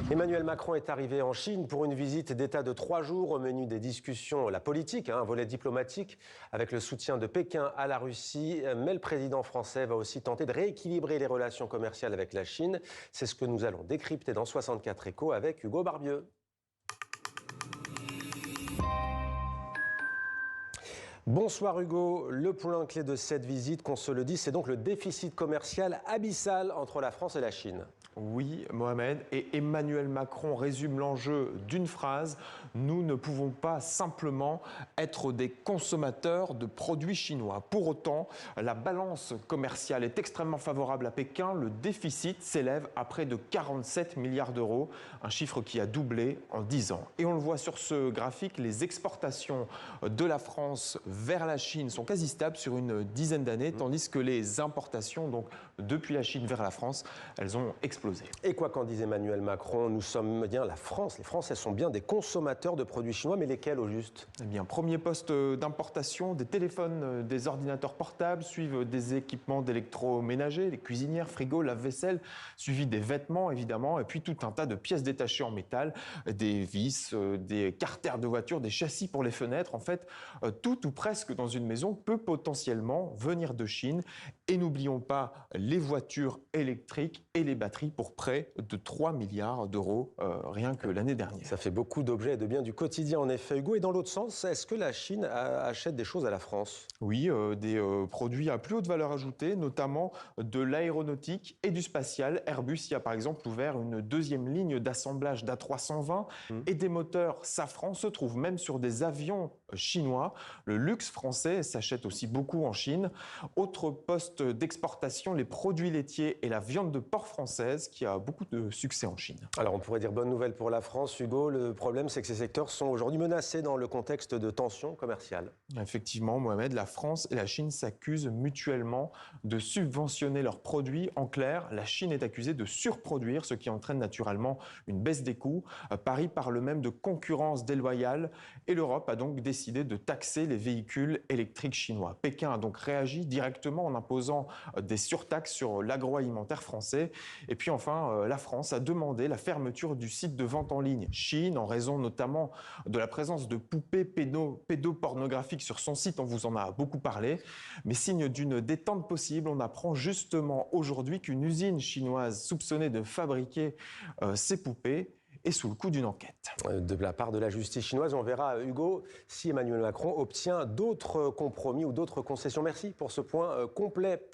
Emmanuel Macron est arrivé en Chine pour une visite d'État de 3 jours. Au menu des discussions, la politique, un volet diplomatique avec le soutien de Pékin à la Russie. Mais le président français va aussi tenter de rééquilibrer les relations commerciales avec la Chine. C'est ce que nous allons décrypter dans 64 Échos avec Hugo Barbieux. Bonsoir Hugo, le point clé de cette visite, qu'on se le dit, c'est donc le déficit commercial abyssal entre la France et la Chine. Oui, Mohamed, et Emmanuel Macron résume l'enjeu d'une phrase: nous ne pouvons pas simplement être des consommateurs de produits chinois. Pour autant, la balance commerciale est extrêmement favorable à Pékin. Le déficit s'élève à près de 47 milliards d'euros, un chiffre qui a doublé en 10 ans. Et on le voit sur ce graphique, les exportations de la France vers la Chine sont quasi stables sur une dizaine d'années, tandis que les importations, donc depuis la Chine vers la France, elles ont explosé. Et quoi qu'en dise Emmanuel Macron, nous sommes bien la France. Les Français sont bien des consommateurs de produits chinois, mais lesquels au juste? Eh bien, premier poste d'importation, des téléphones, des ordinateurs portables, suivent des équipements d'électroménager, les cuisinières, frigos, lave-vaisselle, suivi des vêtements évidemment, et puis tout un tas de pièces détachées en métal, des vis, des carters de voitures, des châssis pour les fenêtres. En fait, tout ou presque dans une maison peut potentiellement venir de Chine. Et n'oublions pas les voitures électriques et les batteries pour près de 3 milliards d'euros rien que l'année dernière. Ça fait beaucoup d'objets et de biens du quotidien en effet, Hugo. Et dans l'autre sens, est-ce que la Chine achète des choses à la France? Oui, des produits à plus haute valeur ajoutée, notamment de l'aéronautique et du spatial. Airbus y a par exemple ouvert une deuxième ligne d'assemblage d'A320 et des moteurs Safran se trouvent même sur des avions chinois. Le luxe français s'achète aussi beaucoup en Chine. Autre poste d'exportation, les produits laitiers et la viande de porc française, qui a beaucoup de succès en Chine. Alors on pourrait dire bonne nouvelle pour la France, Hugo. Le problème, c'est que ces secteurs sont aujourd'hui menacés dans le contexte de tensions commerciales. Effectivement, Mohamed, la France et la Chine s'accusent mutuellement de subventionner leurs produits. En clair, la Chine est accusée de surproduire, ce qui entraîne naturellement une baisse des coûts. Paris parle même de concurrence déloyale et l'Europe a donc décidé de taxer les véhicules électriques chinois. Pékin a donc réagi directement en imposant des surtaxes sur l'agroalimentaire français. Et puis enfin, la France a demandé la fermeture du site de vente en ligne Chine en raison notamment de la présence de poupées pédopornographiques sur son site. On vous en a beaucoup parlé. Mais signe d'une détente possible, on apprend justement aujourd'hui qu'une usine chinoise soupçonnée de fabriquer ces poupées est sous le coup d'une enquête. De la part de la justice chinoise, on verra, Hugo, si Emmanuel Macron obtient d'autres compromis ou d'autres concessions. Merci pour ce point complet.